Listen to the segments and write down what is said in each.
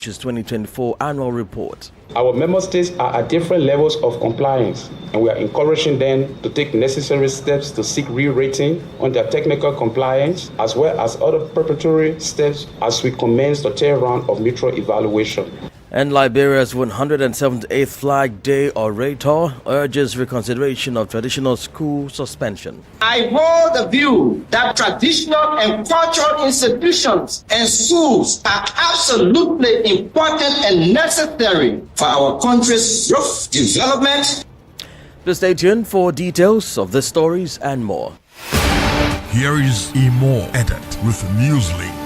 Chez 2024 annual report. Our member states are at different levels of compliance, and we are encouraging them to take necessary steps to seek re-rating on their technical compliance, as well as other preparatory steps as we commence the third round of mutual evaluation. And Liberia's 178th Flag Day orator urges reconsideration of traditional school suspension. I hold the view that traditional and cultural institutions and schools are absolutely important and necessary for our country's growth, development. Please stay tuned for details of the stories and more. Here is a more edit with Newslink.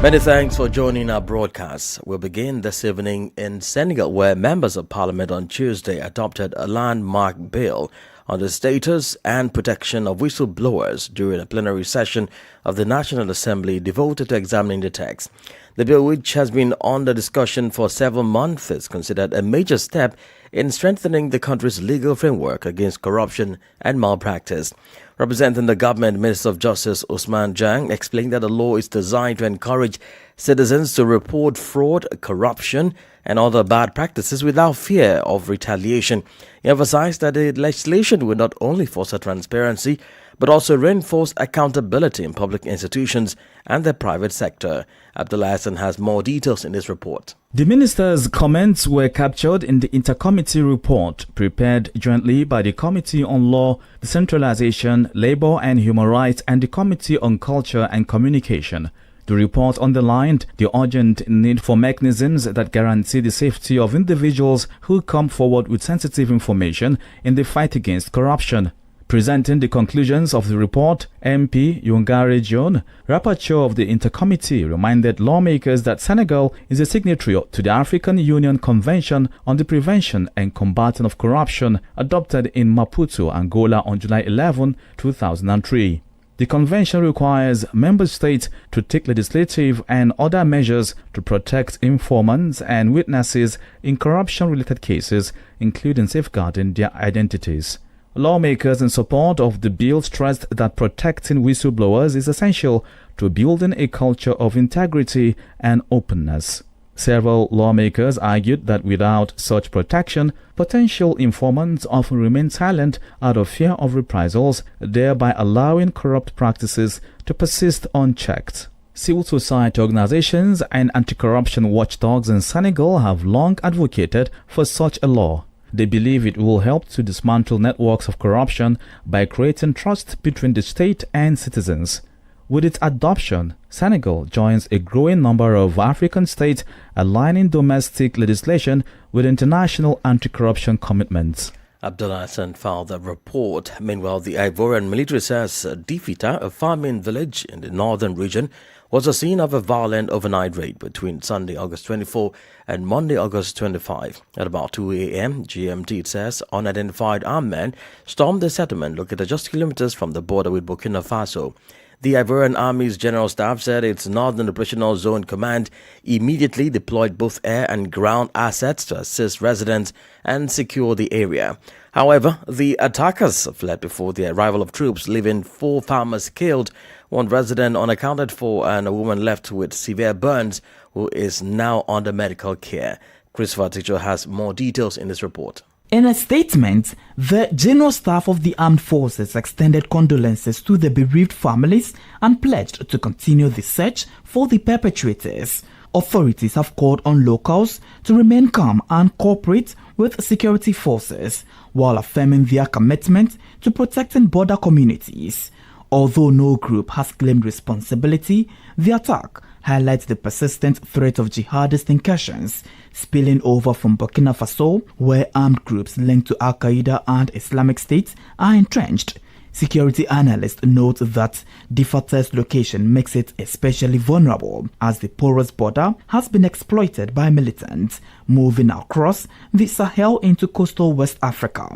Many thanks for joining our broadcast. We'll begin this evening in Senegal, where members of parliament on Tuesday adopted a landmark bill on the status and protection of whistleblowers during a plenary session of the National Assembly devoted to examining the text. The bill, which has been under discussion for several months, is considered a major step in strengthening the country's legal framework against corruption and malpractice. Representing the government, Minister of Justice Ousmane Dieng explained that the law is designed to encourage citizens to report fraud, corruption, and other bad practices without fear of retaliation. He emphasized that the legislation will not only foster transparency, but also reinforce accountability in public institutions and the private sector. Abdullah Hassan has more details in this report. The minister's comments were captured in the intercommittee report prepared jointly by the Committee on Law, Decentralization, Labor and Human Rights and the Committee on Culture and Communication. The report underlined the urgent need for mechanisms that guarantee the safety of individuals who come forward with sensitive information in the fight against corruption. Presenting the conclusions of the report, MP Yongare John, rapporteur of the intercommittee, reminded lawmakers that Senegal is a signatory to the African Union Convention on the Prevention and Combating of Corruption, adopted in Maputo, Angola on July 11, 2003. The convention requires member states to take legislative and other measures to protect informants and witnesses in corruption-related cases, including safeguarding their identities. Lawmakers in support of the bill stressed that protecting whistleblowers is essential to building a culture of integrity and openness. Several lawmakers argued that without such protection, potential informants often remain silent out of fear of reprisals, thereby allowing corrupt practices to persist unchecked. Civil society organizations and anti-corruption watchdogs in Senegal have long advocated for such a law. They believe it will help to dismantle networks of corruption by creating trust between the state and citizens. With its adoption, Senegal joins a growing number of African states aligning domestic legislation with international anti-corruption commitments. Abdullah Hassan filed the report. Meanwhile, the Ivorian military says Difita, a farming village in the northern region, was the scene of a violent overnight raid between Sunday, August 24 and Monday, August 25. At about 2 a.m. GMT, it says, unidentified armed men stormed the settlement located just kilometers from the border with Burkina Faso. The Ivorian Army's General Staff said its Northern Operational Zone Command immediately deployed both air and ground assets to assist residents and secure the area. However, the attackers fled before the arrival of troops, leaving 4 farmers killed, 1 resident unaccounted for, and a woman left with severe burns who is now under medical care. Christopher Ticho has more details in this report. In a statement, the General Staff of the Armed Forces extended condolences to the bereaved families and pledged to continue the search for the perpetrators. Authorities have called on locals to remain calm and cooperate with security forces while affirming their commitment to protecting border communities. Although no group has claimed responsibility, the attack highlights the persistent threat of jihadist incursions spilling over from Burkina Faso, where armed groups linked to Al-Qaeda and Islamic State are entrenched. Security analysts note that Difata's location makes it especially vulnerable as the porous border has been exploited by militants moving across the Sahel into coastal West Africa.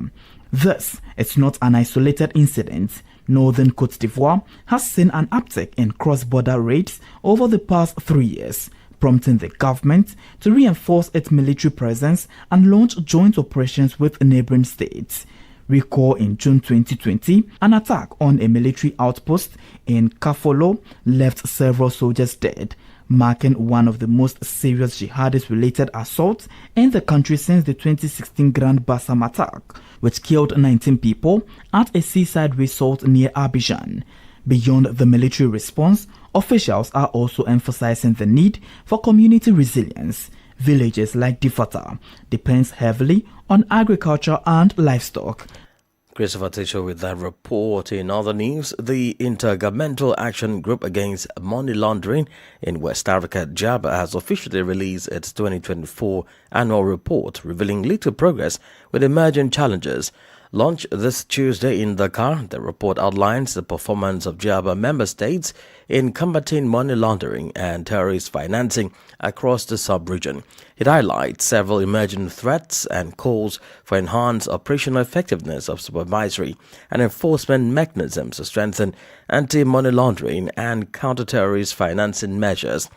This is not an isolated incident. Northern Côte d'Ivoire has seen an uptick in cross-border raids over the past 3 years, prompting the government to reinforce its military presence and launch joint operations with neighboring states. Recall in June 2020, an attack on a military outpost in Kafolo left several soldiers dead, marking one of the most serious jihadist-related assaults in the country since the 2016 Grand Bassam attack, which killed 19 people at a seaside resort near Abidjan. Beyond the military response, officials are also emphasizing the need for community resilience. Villages like Difata depends heavily on agriculture and livestock. Christopher Tisho with that report. In other news, the Intergovernmental Action Group Against Money Laundering in West Africa, JABA, has officially released its 2024 annual report, revealing little progress with emerging challenges. Launched this Tuesday in Dakar, the report outlines the performance of JABA member states in combating money laundering and terrorist financing across the sub-region. It highlights several emerging threats and calls for enhanced operational effectiveness of supervisory and enforcement mechanisms to strengthen anti-money laundering and counter-terrorist financing measures.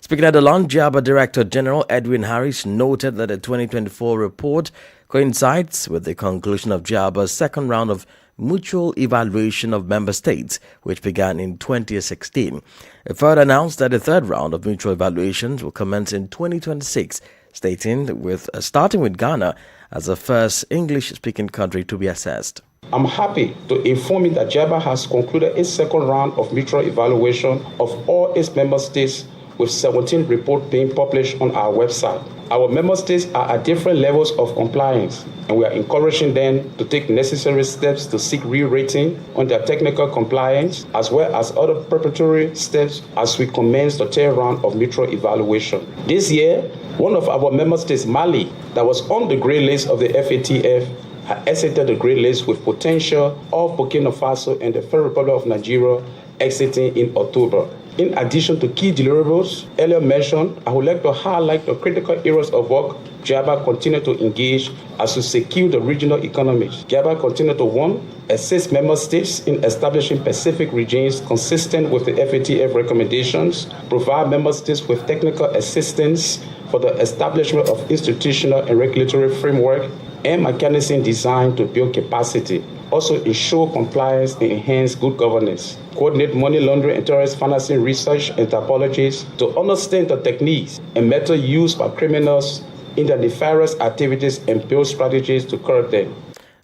Speaking at the launch, JABA Director General Edwin Harris noted that the 2024 report coincides with the conclusion of JABA's second round of mutual evaluation of member states, which began in 2016. It further announced that the third round of mutual evaluations will commence in 2026, starting with Ghana as the first English-speaking country to be assessed. I'm happy to inform you that JABA has concluded its second round of mutual evaluation of all its member states, with 17 reports being published on our website. Our member states are at different levels of compliance, and we are encouraging them to take necessary steps to seek re-rating on their technical compliance, as well as other preparatory steps as we commence the third round of mutual evaluation. This year, one of our member states, Mali, that was on the grey list of the FATF, had exited the grey list with potential of Burkina Faso and the Federal Republic of Nigeria exiting in October. In addition to key deliverables earlier mentioned, I would like to highlight the critical areas of work JABA continue to engage as to secure the regional economies. JABA continue to 1. Assist member states in establishing specific regimes consistent with the FATF recommendations, provide member states with technical assistance for the establishment of institutional and regulatory framework and mechanism designed to build capacity. Also ensure compliance and enhance good governance. Coordinate money laundering and terrorist financing research and typologies to understand the techniques and methods used by criminals in their nefarious activities and build strategies to curb them.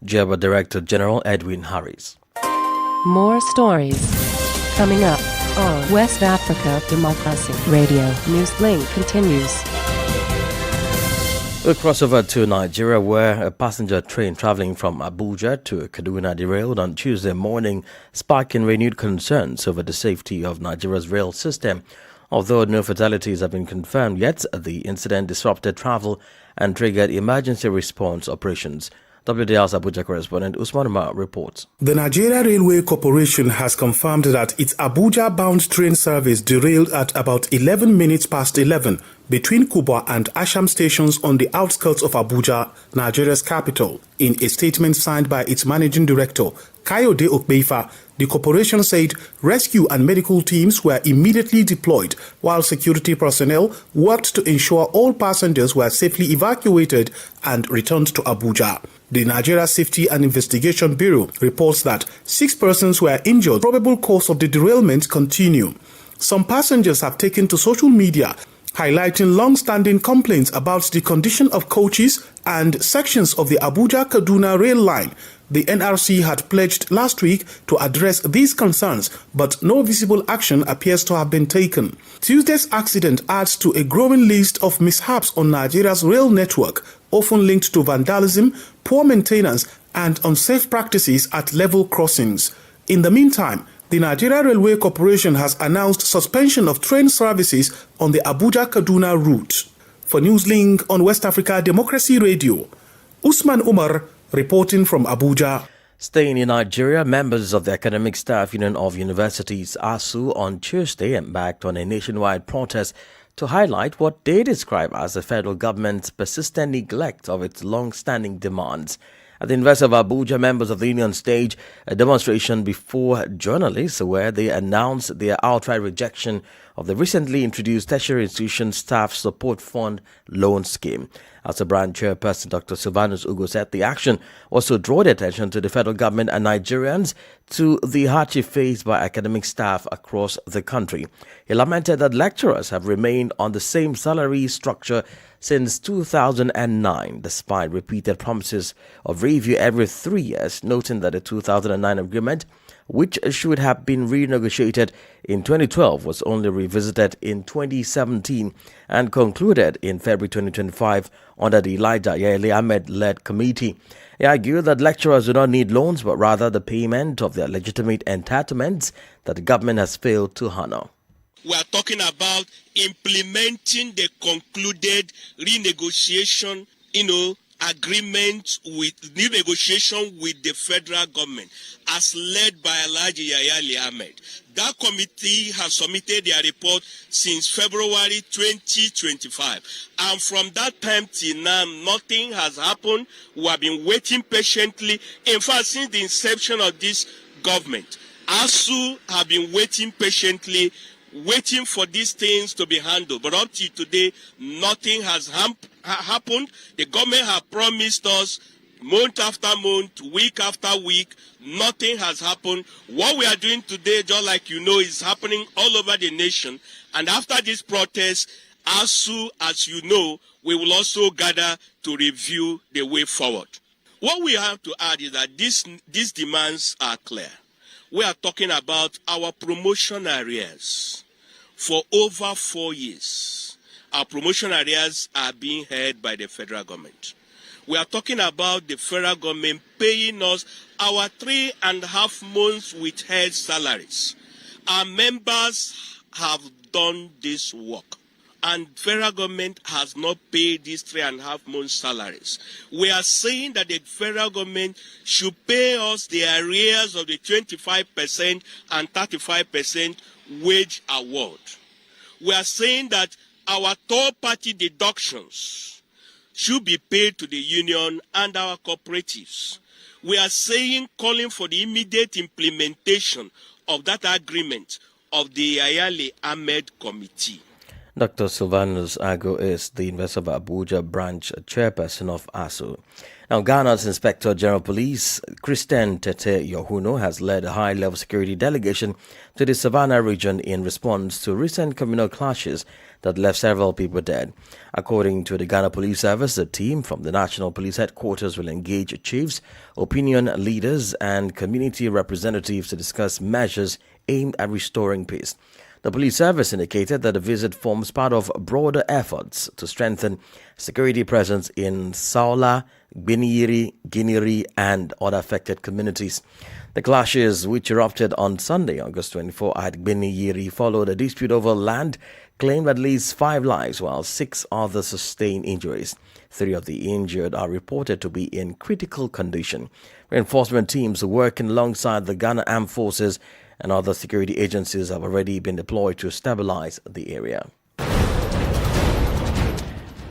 JABA Director General Edwin Harris. More stories coming up on West Africa Democracy Radio. Newslink continues. We'll cross over to Nigeria, where a passenger train traveling from Abuja to Kaduna derailed on Tuesday morning, sparking renewed concerns over the safety of Nigeria's rail system. Although no fatalities have been confirmed yet, the incident disrupted travel and triggered emergency response operations. WDR's Abuja correspondent Usman Umar reports. The Nigeria Railway Corporation has confirmed that its Abuja-bound train service derailed at about 11 minutes past 11 between Kubwa and Asham stations on the outskirts of Abuja, Nigeria's capital. In a statement signed by its managing director, Kayode Okbeifa, the corporation said rescue and medical teams were immediately deployed, while security personnel worked to ensure all passengers were safely evacuated and returned to Abuja. The Nigeria Safety and Investigation Bureau reports that 6 persons were injured. Probable cause of the derailment continue. Some passengers have taken to social media, highlighting long-standing complaints about the condition of coaches and sections of the Abuja-Kaduna rail line. The NRC had pledged last week to address these concerns, but no visible action appears to have been taken. Tuesday's accident adds to a growing list of mishaps on Nigeria's rail network, often linked to vandalism, poor maintenance, and unsafe practices at level crossings. In the meantime, the Nigeria Railway Corporation has announced suspension of train services on the Abuja-Kaduna route. For Newslink on West Africa Democracy Radio, Usman Umar reporting from Abuja. Staying in Nigeria, members of the Academic Staff Union of Universities, ASU, on Tuesday embarked on a nationwide protest to highlight what they describe as the federal government's persistent neglect of its long-standing demands. At the University of Abuja, members of the union staged a demonstration before journalists where they announced their outright rejection of the recently introduced Tertiary Institution Staff Support Fund loan scheme. As a branch chairperson, Dr. Sylvanus Ugo said the action was to draw the attention to the federal government and Nigerians to the hardship faced by academic staff across the country. He lamented that lecturers have remained on the same salary structure since 2009, despite repeated promises of review every 3 years, noting that the 2009 agreement, which should have been renegotiated in 2012, was only revisited in 2017 and concluded in February 2025 under the Elijah Yale Ahmed-led committee. He argued that lecturers do not need loans, but rather the payment of their legitimate entitlements that the government has failed to honor. We are talking about implementing the concluded renegotiation, agreement with new negotiation with the federal government as led by Alhaji Yaya Ahmed. That committee has submitted their report since February 2025. And from that time till now, nothing has happened. We have been waiting patiently. In fact, since the inception of this government, ASU have been waiting patiently, waiting for these things to be handled. But up to today, nothing has happened. The government have promised us month after month, week after week. Nothing has happened. What we are doing today, just like you know, is happening all over the nation. And after this protest, ASU, as you know, we will also gather to review the way forward. What we have to add is that these demands are clear. We are talking about our promotion arrears. For over 4 years, our promotion arrears are being held by the federal government. We are talking about the federal government paying us our 3.5 months withheld salaries. Our members have done this work, and federal government has not paid these 3.5 months salaries. We are saying that the federal government should pay us the arrears of the 25% and 35% wage award. We are saying that our third-party deductions should be paid to the union and our cooperatives. We are saying, calling for the immediate implementation of that agreement of the Ayale Ahmed Committee. Dr. Sylvanus Ago is the University of Abuja branch chairperson of ASU. Now, Ghana's Inspector General Police, Christian Tete Yohuno, has led a high-level security delegation to the Savannah region in response to recent communal clashes that left several people dead. According to the Ghana Police Service, the team from the National Police Headquarters will engage chiefs, opinion leaders, and community representatives to discuss measures aimed at restoring peace. The police service indicated that the visit forms part of broader efforts to strengthen security presence in Saola, Gbiniri, Guiniri, and other affected communities. The clashes, which erupted on Sunday, August 24, at Gbiniri, followed a dispute over land, claimed at least 5 lives, while 6 others sustained injuries. 3 of the injured are reported to be in critical condition. Reinforcement teams working alongside the Ghana Armed Forces and other security agencies have already been deployed to stabilize the area.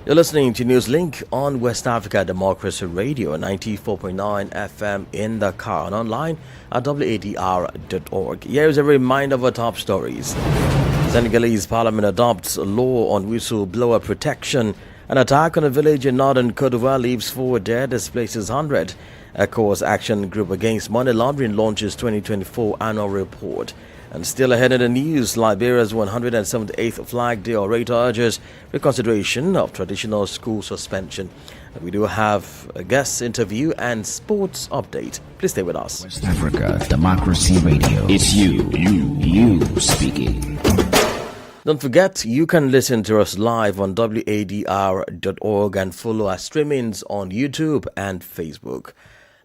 You're listening to Newslink on West Africa Democracy Radio, 94.9 FM in Dakar and online at wadr.org. Here's a reminder of our top stories. Senegalese parliament adopts a law on whistleblower protection. An attack on a village in northern Côte d'Ivoire leaves 4 dead, displaces 100. ECOWAS Action Group Against Money Laundering launches 2024 annual report. And still ahead in the news, Liberia's 178th Flag Day orator urges reconsideration of traditional school suspension. We do have a guest interview and sports update. Please stay with us. West Africa Democracy Radio. It's you speaking. Don't forget, you can listen to us live on wadr.org and follow our streamings on YouTube and Facebook.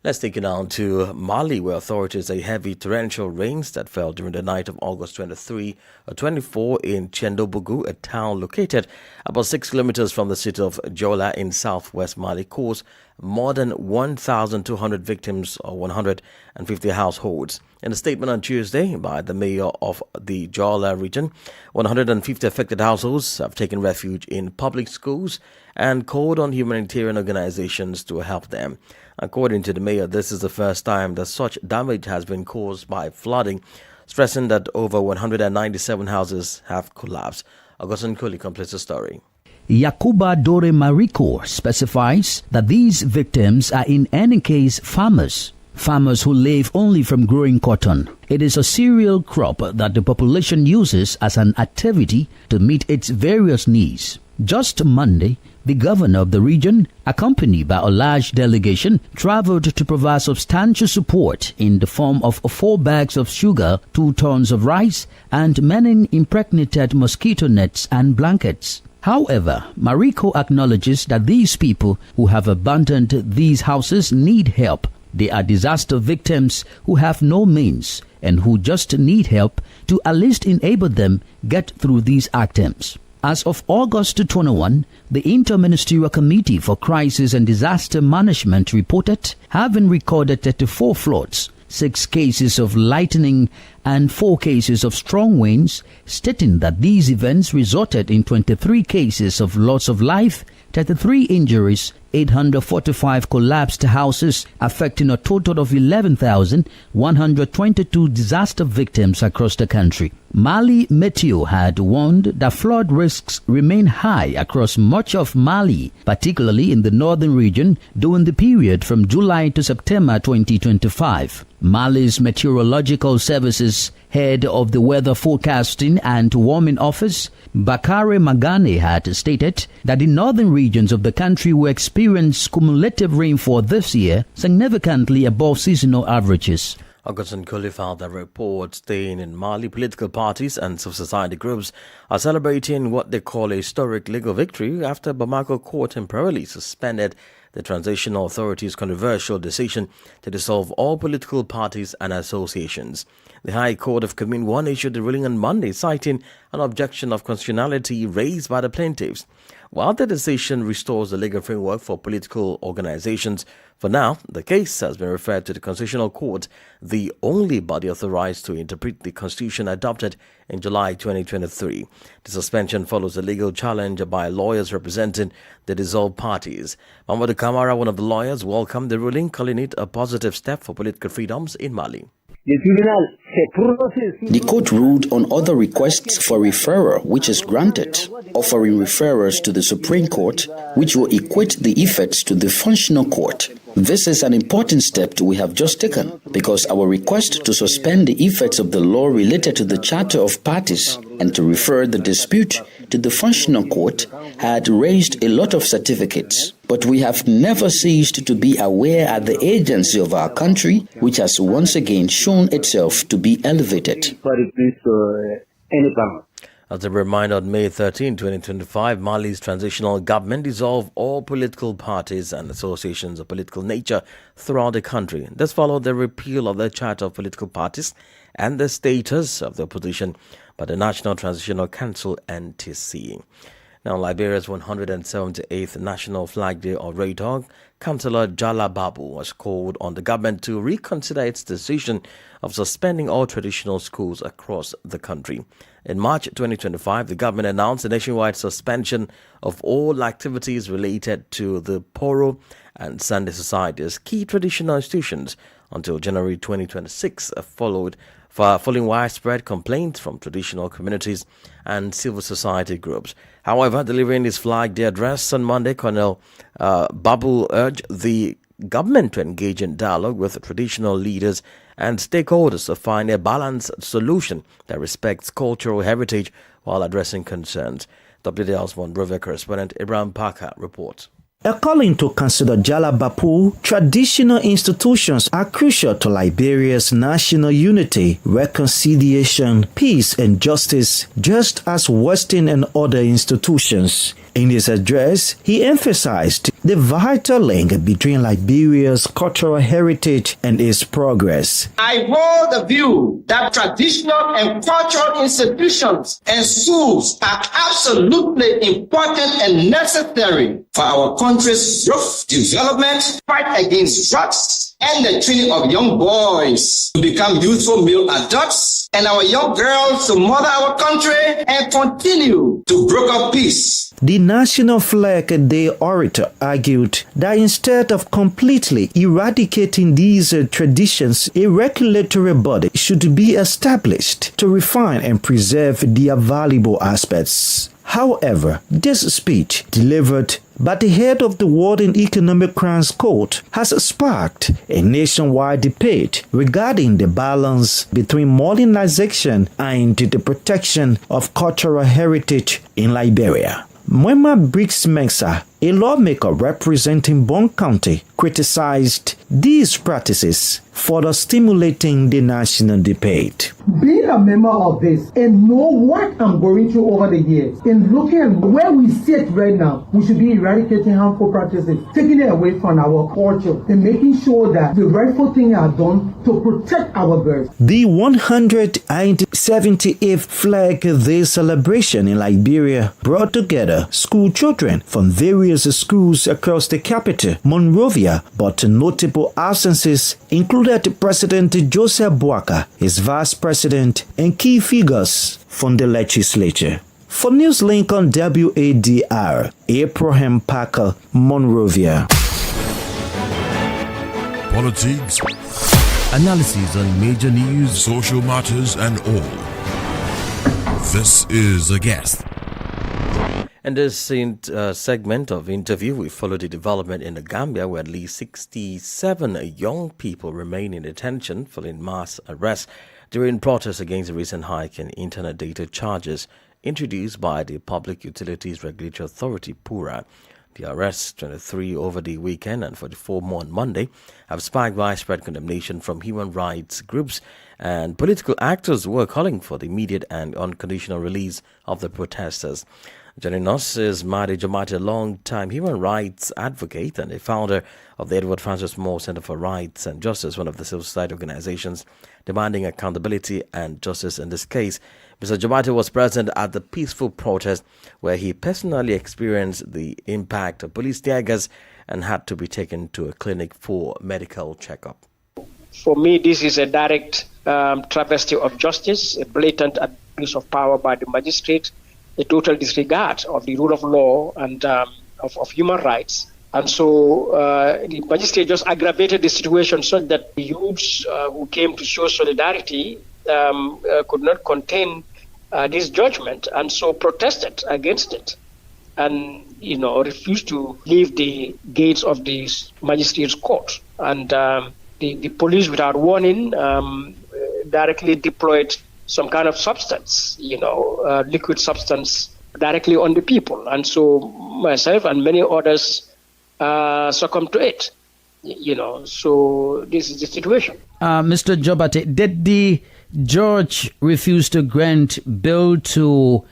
Let's take it down to Mali, where authorities say heavy torrential rains that fell during the night of August 23 or 24 in Chendobougou, a town located about 6 kilometers from the city of Jola in southwest Mali, caused more than 1,200 victims or 150 households. In a statement on Tuesday by the mayor of the Jola region, 150 affected households have taken refuge in public schools and called on humanitarian organizations to help them. According to the mayor, this is the first time that such damage has been caused by flooding. stressing that over 197 houses have collapsed. Augustine Kuli completes the story. Yakuba Dore Mariko specifies that these victims are in any case farmers who live only from growing cotton. It is a cereal crop that the population uses as an activity to meet its various needs. Just Monday, the governor of the region, accompanied by a large delegation, traveled to provide substantial support in the form of 4 bags of sugar, 2 tons of rice, and many impregnated mosquito nets and blankets. However, Mariko acknowledges that these people who have abandoned these houses need help. They are disaster victims who have no means and who just need help to at least enable them get through these items. As of August 21, the Interministerial Committee for Crisis and Disaster Management reported having recorded 34 floods, 6 cases of lightning and 4 cases of strong winds, stating that these events resulted in 23 cases of loss of life, 33 injuries, 845 collapsed houses, affecting a total of 11,122 disaster victims across the country. Mali Meteo had warned that flood risks remain high across much of Mali, particularly in the northern region during the period from July to September 2025. Mali's Meteorological Services head of the Weather Forecasting and Warming Office, Bakare Magane, had stated that the northern regions of the country will experience cumulative rainfall this year significantly above seasonal averages. Augustine Kuli filed a report stating in Mali, political parties and civil society groups are celebrating what they call a historic legal victory after Bamako court temporarily suspended the Transitional Authority's controversial decision to dissolve all political parties and associations. The High Court of Commune 1 issued the ruling on Monday, citing an objection of constitutionality raised by the plaintiffs. While the decision restores the legal framework for political organizations, for now, the case has been referred to the Constitutional Court, the only body authorized to interpret the Constitution adopted in July 2023. The suspension follows a legal challenge by lawyers representing the dissolved parties. Mamadou Kamara, one of the lawyers, welcomed the ruling, calling it a positive step for political freedoms in Mali. The court ruled on other requests for referral, which is granted, offering referrals to the Supreme Court, which will equate the effects to the functional court. This is an important step we have just taken, because our request to suspend the effects of the law related to the Charter of Parties and to refer the dispute to the functional court had raised a lot of certificates. But we have never ceased to be aware at the agency of our country, which has once again shown itself to be elevated. As a reminder, on May 13, 2025, Mali's transitional government dissolved all political parties and associations of political nature throughout the country. This followed the repeal of the Charter of Political Parties and the status of the opposition by the National Transitional Council, NTC. Now, Liberia's 178th National Flag Day orator, Councillor Jala Babu, was called on the government to reconsider its decision of suspending all traditional schools across the country. In March 2025, the government announced a nationwide suspension of all activities related to the Poro and Sunday Society's key traditional institutions until January 2026, following widespread complaints from traditional communities and civil society groups. However, delivering his Flag Day address on Monday, Colonel Babu urged the government to engage in dialogue with traditional leaders and stakeholders to find a balanced solution that respects cultural heritage while addressing concerns. WDL's Monrovia correspondent Ibrahim Parker reports. According to Councillor Jala Bapu, traditional institutions are crucial to Liberia's national unity, reconciliation, peace and justice, just as Western and other institutions. In his address, he emphasized the vital link between Liberia's cultural heritage and its progress. I hold the view that traditional and cultural institutions and schools are absolutely important and necessary for our country's growth, development, fight against drugs, and the training of young boys to become youthful male adults, and our young girls to mother our country and continue to broker peace The national flag day orator argued that instead of completely eradicating these traditions, a regulatory body should be established to refine and preserve their valuable aspects. However, this speech, delivered by the head of the World Economic Crimes Court, has sparked a nationwide debate regarding the balance between modernization and the protection of cultural heritage in Liberia. Mwema Briggs Mensah, a lawmaker representing Bond County, criticized these practices, further stimulating the national debate. Being a member of this and know what I'm going through over the years, and looking at where we sit right now, we should be eradicating harmful practices, taking it away from our culture, and making sure that the rightful things are done to protect our birds. The 178th Flag Day celebration in Liberia brought together school children from various schools across the capital, Monrovia, but notable absences included President Joseph Boakai, his vice president, and key figures from the legislature. For Newslink on WADR, Abraham Parker, Monrovia. Politics, analysis on major news, social matters, and all. This is A Guest. In this segment of interview, we follow the development in the Gambia, where at least 67 young people remain in detention following mass arrests during protests against the recent hike in internet data charges introduced by the Public Utilities Regulatory Authority, PURA. The arrests, 23 over the weekend and 44 more on Monday, have sparked widespread condemnation from human rights groups and political actors who are calling for the immediate and unconditional release of the protesters. Joining us is Madi Jamati, a long-time human rights advocate and a founder of the Edward Francis Moore Center for Rights and Justice, one of the civil society organizations demanding accountability and justice in this case. Mr. Jamati was present at the peaceful protest where he personally experienced the impact of police tear gas and had to be taken to a clinic for medical checkup. For me, this is a direct travesty of justice, a blatant abuse of power by the magistrate, a total disregard of the rule of law and of human rights. And so the magistrate just aggravated the situation such that the youths who came to show solidarity could not contain this judgment, and so protested against it and, refused to leave the gates of the magistrate's court. And the police, without warning, directly deployed some kind of substance, liquid substance, directly on the people. And so myself and many others succumbed to it, so this is the situation. Mr. Jobate, did the judge refuse to grant bail to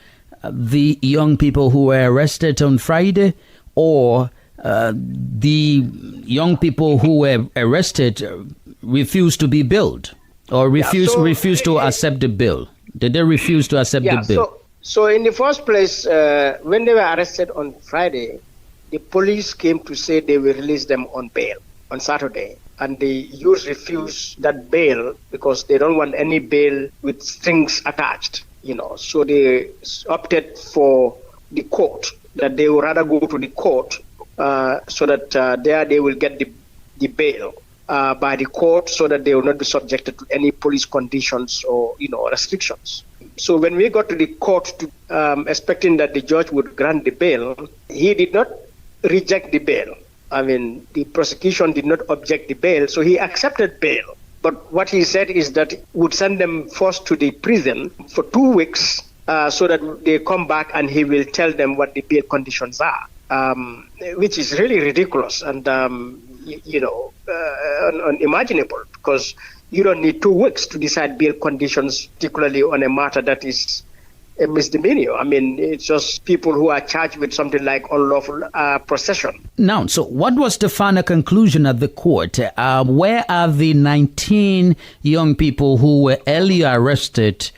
the young people who were arrested on Friday, or the young people who were arrested refused to be bailed? Or refuse to accept the bill? Did they refuse to accept the bill? So in the first place, when they were arrested on Friday, the police came to say they will release them on bail on Saturday. And the youth refused that bail because they don't want any bail with strings attached, So they opted for the court, that they would rather go to the court so that there they will get the bail. By the court, so that they will not be subjected to any police conditions or restrictions. So when we got to the court, expecting that the judge would grant the bail, he did not reject the bail. I mean, the prosecution did not object the bail, so he accepted bail. But what he said is that he would send them first to the prison for 2 weeks, so that they come back and he will tell them what the bail conditions are, which is really ridiculous and unimaginable, because you don't need 2 weeks to decide bail conditions, particularly on a matter that is a misdemeanor. I mean, it's just people who are charged with something like unlawful possession. Now, so what was the final conclusion of the court? Where are the 19 young people who were earlier arrested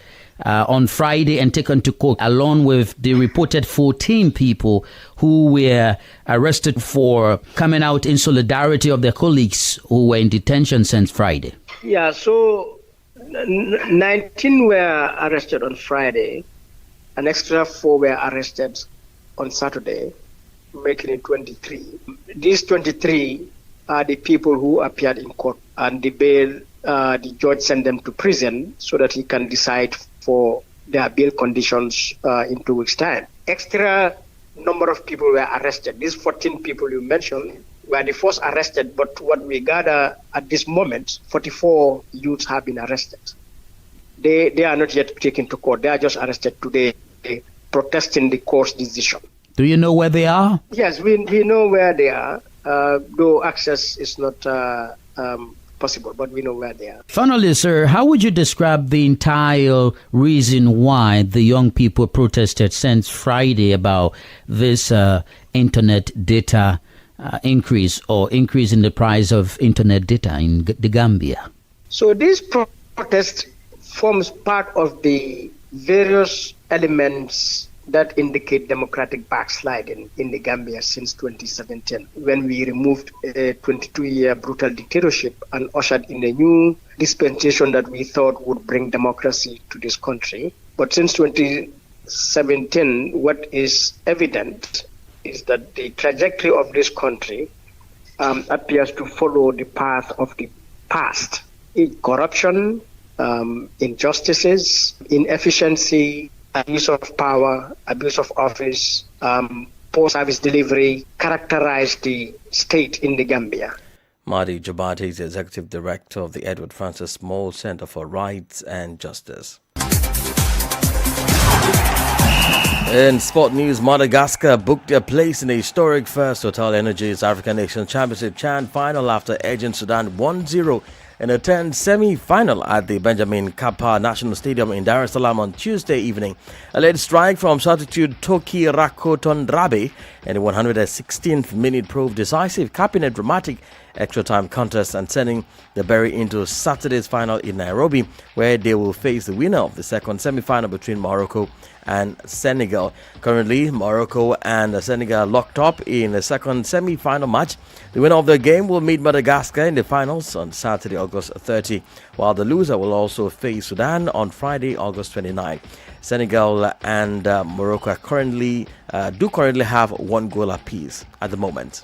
on Friday and taken to court, along with the reported 14 people who were arrested for coming out in solidarity of their colleagues who were in detention since Friday? Yeah, so 19 were arrested on Friday. An extra 4 were arrested on Saturday, making it 23. These 23 are the people who appeared in court, and the judge sent them to prison so that he can decide for their bail conditions in 2 weeks' time. Extra number of people were arrested. These 14 people you mentioned were the first arrested, but what we gather at this moment, 44 youths have been arrested. They are not yet taken to court. They are just arrested today, protesting the court's decision. Do you know where they are? Yes, we know where they are, though access is not possible, but we know where they are. Finally, sir, how would you describe the entire reason why the young people protested since Friday about this internet data increase in the price of internet data in the Gambia? So this protest forms part of the various elements that indicate democratic backsliding in the Gambia since 2017, when we removed a 22-year brutal dictatorship and ushered in a new dispensation that we thought would bring democracy to this country. But since 2017, what is evident is that the trajectory of this country appears to follow the path of the past. Corruption, injustices, inefficiency, abuse of power, abuse of office, poor service delivery characterize the state in the Gambia. Mahdi Jabati is the Executive Director of the Edward Francis Small Center for Rights and Justice. In sport news, Madagascar booked a place in the historic first Total Energies African Nations Championship Chan final after edging Sudan 1-0 in a 10 semi-final at the Benjamin Kappa National Stadium in Dar es Salaam on Tuesday evening. A late strike from substitute Toki Rakotondrabe in the 116th minute proved decisive, capping a dramatic extra-time contest and sending the Berry into Saturday's final in Nairobi, where they will face the winner of the second semi-final between Morocco and Senegal. Currently, Morocco and Senegal locked up in the second semi-final match. The winner of the game will meet Madagascar in the finals on Saturday, August 30, while the loser will also face Sudan on Friday, August 29. Senegal and Morocco currently have 1 goal apiece at the moment.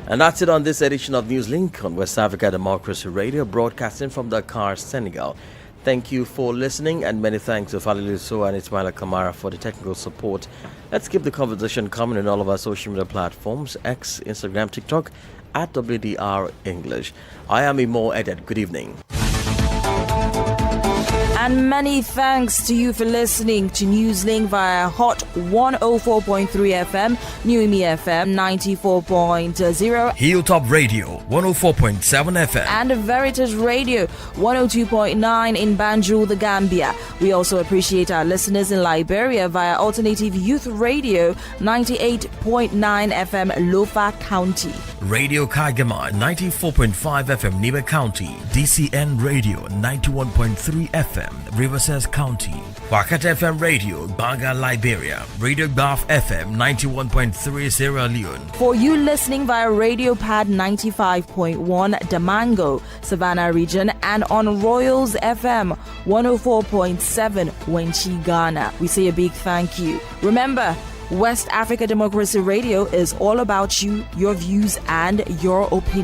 And that's it on this edition of Newslink on West Africa Democracy Radio, broadcasting from Dakar, Senegal. Thank you for listening, and many thanks to Falilu So and Ismaila Kamara for the technical support. Let's keep the conversation coming on all of our social media platforms, X, Instagram, TikTok, at WDR English. I am Imo Edet. Good evening. And many thanks to you for listening to Newslink via Hot 104.3 FM, Newmi FM 94.0, Hilltop Radio 104.7 FM, and Veritas Radio 102.9 in Banjul, the Gambia. We also appreciate our listeners in Liberia via Alternative Youth Radio 98.9 FM, Lofa County, Radio Kagama 94.5 FM, Nibe County, DCN Radio 91.3 FM, Riverside County, Wakat FM Radio, Banga, Liberia, Radio Gulf FM 91.3 Sierra Leone. For you listening via Radio Pad 95.1 Damango, Savannah region, and on Royals FM 104.7 Wenchi, Ghana, we say a big thank you. Remember, West Africa Democracy Radio is all about you, your views, and your opinion.